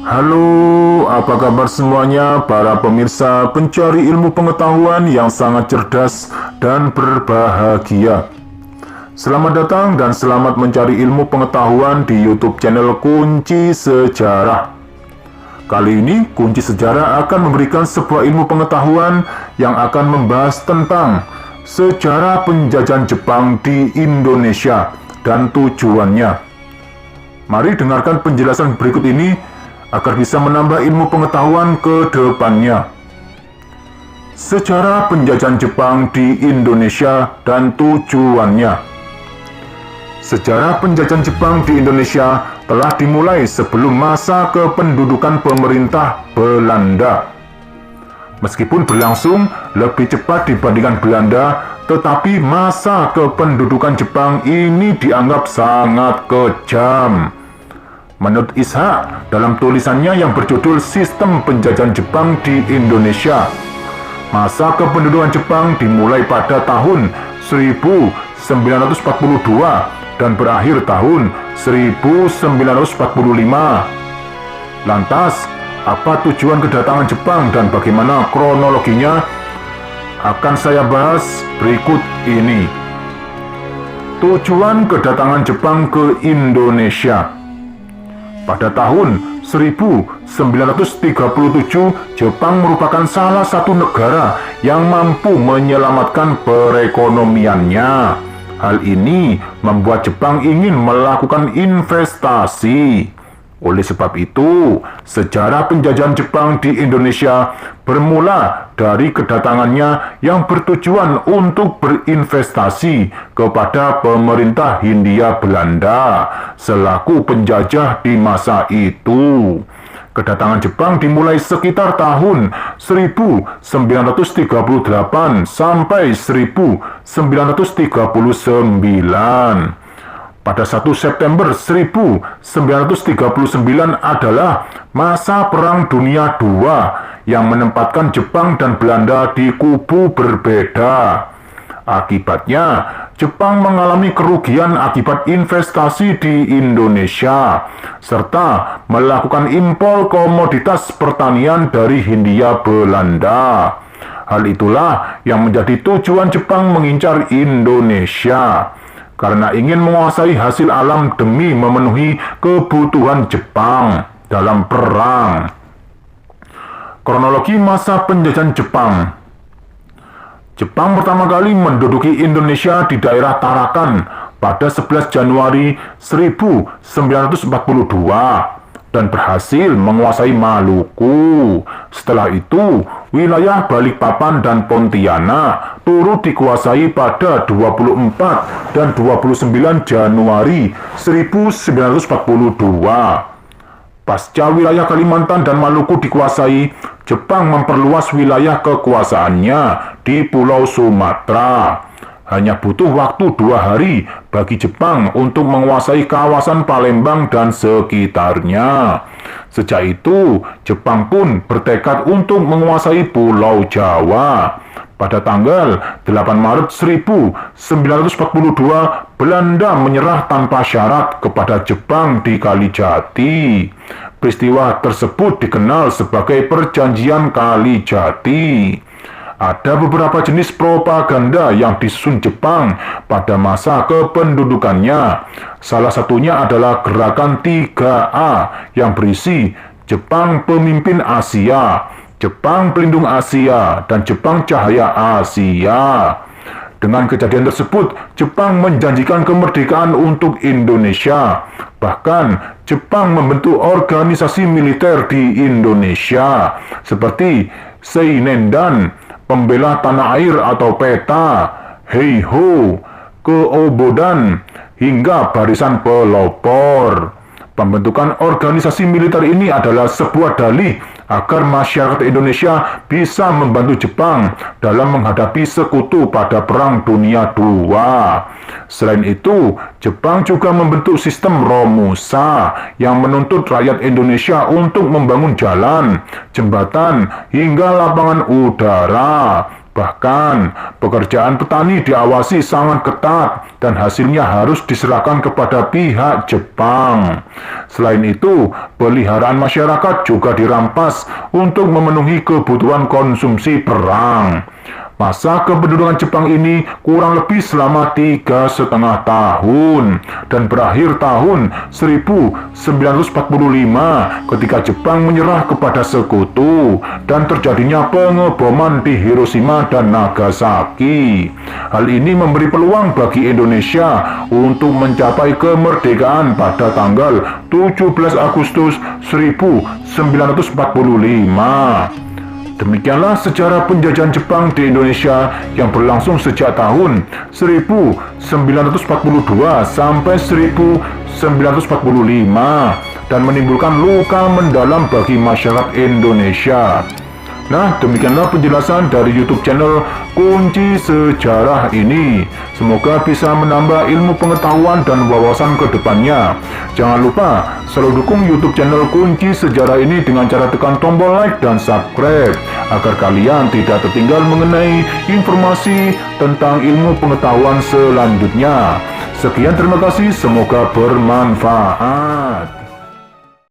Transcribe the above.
Halo, apa kabar semuanya para pemirsa pencari ilmu pengetahuan yang sangat cerdas dan berbahagia. Selamat datang dan selamat mencari ilmu pengetahuan di YouTube channel Kunci Sejarah. Kali ini, Kunci Sejarah akan memberikan sebuah ilmu pengetahuan yang akan membahas tentang sejarah penjajahan Jepang di Indonesia dan tujuannya. Mari dengarkan penjelasan berikut ini agar bisa menambah ilmu pengetahuan ke depannya. Sejarah penjajahan Jepang di Indonesia dan tujuannya. Sejarah penjajahan Jepang di Indonesia telah dimulai sebelum masa kependudukan pemerintah Belanda. Meskipun berlangsung lebih cepat dibandingkan Belanda, tetapi masa kependudukan Jepang ini dianggap sangat kejam. Menurut Ishak, dalam tulisannya yang berjudul Sistem Penjajahan Jepang di Indonesia, masa kependudukan Jepang dimulai pada tahun 1942 dan berakhir tahun 1945. Lantas, apa tujuan kedatangan Jepang dan bagaimana kronologinya? Akan saya bahas berikut ini. Tujuan kedatangan Jepang ke Indonesia. Pada tahun 1937, Jepang merupakan salah satu negara yang mampu menyelamatkan perekonomiannya. Hal ini membuat Jepang ingin melakukan investasi. Oleh sebab itu, sejarah penjajahan Jepang di Indonesia bermula dari kedatangannya yang bertujuan untuk berinvestasi kepada pemerintah Hindia Belanda selaku penjajah di masa itu. Kedatangan Jepang dimulai sekitar tahun 1938 sampai 1939. Pada 1 September 1939 adalah masa Perang Dunia II yang menempatkan Jepang dan Belanda di kubu berbeda. Akibatnya, Jepang mengalami kerugian akibat investasi di Indonesia, serta melakukan impor komoditas pertanian dari Hindia Belanda. Hal itulah yang menjadi tujuan Jepang mengincar Indonesia, karena ingin menguasai hasil alam demi memenuhi kebutuhan Jepang dalam perang. Kronologi masa penjajahan Jepang. Jepang pertama kali menduduki Indonesia di daerah Tarakan pada 11 Januari 1942 dan berhasil menguasai Maluku. Setelah itu, wilayah Balikpapan dan Pontianak turut dikuasai pada 24 dan 29 Januari 1942. Pasca wilayah Kalimantan dan Maluku dikuasai, Jepang memperluas wilayah kekuasaannya di Pulau Sumatera. Hanya butuh waktu 2 hari bagi Jepang untuk menguasai kawasan Palembang dan sekitarnya. Sejak itu, Jepang pun bertekad untuk menguasai Pulau Jawa. Pada tanggal 8 Maret 1942, Belanda menyerah tanpa syarat kepada Jepang di Kalijati. Peristiwa tersebut dikenal sebagai Perjanjian Kalijati. Ada beberapa jenis propaganda yang disusun Jepang pada masa kependudukannya. Salah satunya adalah Gerakan 3A yang berisi Jepang Pemimpin Asia, Jepang Pelindung Asia, dan Jepang Cahaya Asia. Dengan kejadian tersebut, Jepang menjanjikan kemerdekaan untuk Indonesia. Bahkan, Jepang membentuk organisasi militer di Indonesia, seperti Seinendan, Pembela Tanah Air atau PETA, Heiho, Keobodan, hingga Barisan Pelopor. Pembentukan organisasi militer ini adalah sebuah dalih agar masyarakat Indonesia bisa membantu Jepang dalam menghadapi sekutu pada Perang Dunia II. Selain itu, Jepang juga membentuk sistem Romusa yang menuntut rakyat Indonesia untuk membangun jalan, jembatan, hingga lapangan udara. Bahkan, pekerjaan petani diawasi sangat ketat dan hasilnya harus diserahkan kepada pihak Jepang. Selain itu, peliharaan masyarakat juga dirampas untuk memenuhi kebutuhan konsumsi perang. Masa kependudukan Jepang ini kurang lebih selama 3,5 tahun dan berakhir tahun 1945 ketika Jepang menyerah kepada sekutu dan terjadinya pengeboman di Hiroshima dan Nagasaki. Hal ini memberi peluang bagi Indonesia untuk mencapai kemerdekaan pada tanggal 17 Agustus 1945. Demikianlah sejarah penjajahan Jepang di Indonesia yang berlangsung sejak tahun 1942 sampai 1945 dan menimbulkan luka mendalam bagi masyarakat Indonesia. Nah, demikianlah penjelasan dari YouTube channel Kunci Sejarah ini. Semoga bisa menambah ilmu pengetahuan dan wawasan ke depannya. Jangan lupa selalu dukung YouTube channel Kunci Sejarah ini dengan cara tekan tombol like dan subscribe agar kalian tidak tertinggal mengenai informasi tentang ilmu pengetahuan selanjutnya. Sekian, terima kasih, semoga bermanfaat.